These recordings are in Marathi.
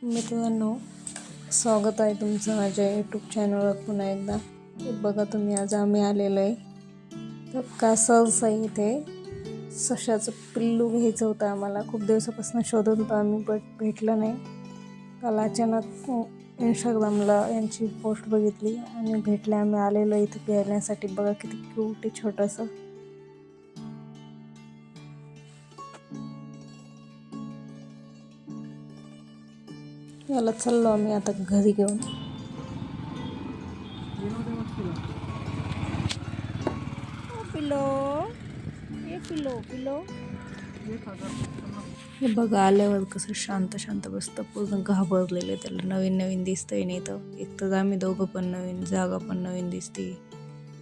मित्रांनो, स्वागत आहे तुमचं माझ्या यूट्यूब चॅनलवर पुन्हा एकदा. बघा तुम्ही, आज आम्ही आलेलो आहे तर कासवस आहे इथे. सशाचं पिल्लू घ्यायचं होतं आम्हाला. खूप दिवसापासून शोधत होतो आम्ही, बट भेटलं नाही. काल अचानक इंस्टाग्रामला यांची पोस्ट बघितली आणि भेटले. आम्ही आलेलो इथे घेण्यासाठी. बघा किती क्यूट आहे छोटंसं. याला चाललो आम्ही आता घरी घेऊन. पिलो, ए पिलो पिलो. हे बघा आल्यावर कसं शांत शांत बसतं, पूर्ण घाबरलेलं. त्याला नवीन नवीन दिसतंय. नाही तर एक तर आम्ही दोघं पण नवीन, जागा पण नवीन दिसते.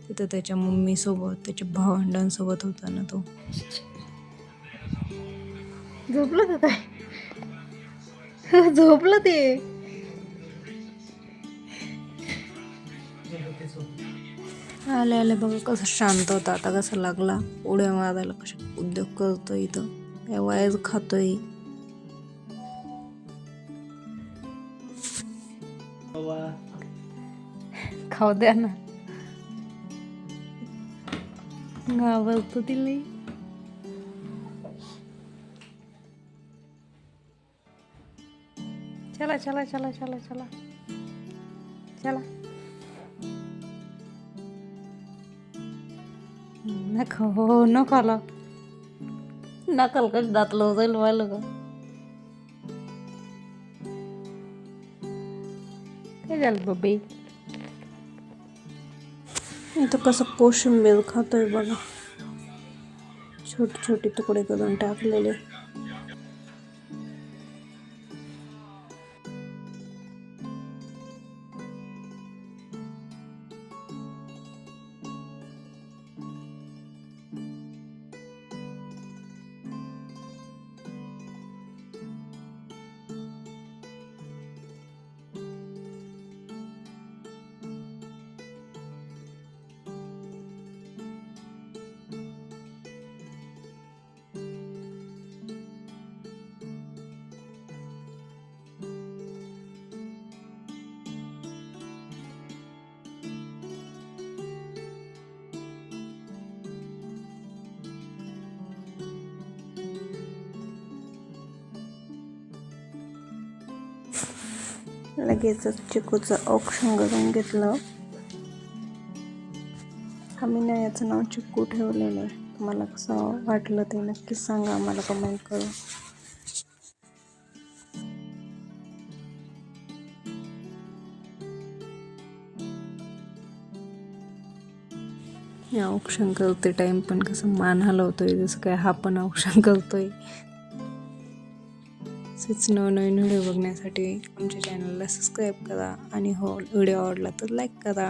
तिथं त्याच्या मम्मीसोबत, त्याच्या भावंडांसोबत होता ना तो. झोपलं का काय? झोपलं ते. आले आले बघा कसं शांत होता. आता कसं लागला उड्या मारायला, कशा उद्योग करतोय इथं. या वायर खातोय. खाऊ द्या ना. घाबरतो तिला. चला चला चला चला चला चला. नको हो, नको आला. नकल कसं दातलं जाईल व्हायला का? काय झालं बबे? इथं कसं कोशिंबीर खातोय बघा. छोटे छोटे तुकडे करून टाकलेले. लगेचच चिकूचं औक्षण करून घेतलं. आम्ही ना याचं नाव चिकू ठेवलेलं आहे. तुम्हाला कसं वाटलं ते नक्कीच सांगा आम्हाला कमेंट करून. या औक्षण करते टाइम पण कसं मान हलवतोय, जसं काय हा पण औक्षण करतोय. असेच नवनवीन व्हिडिओ बघण्यासाठी आमच्या चॅनलला सबस्क्राईब करा आणि हो, व्हिडिओ आवडला तर लाईक करा.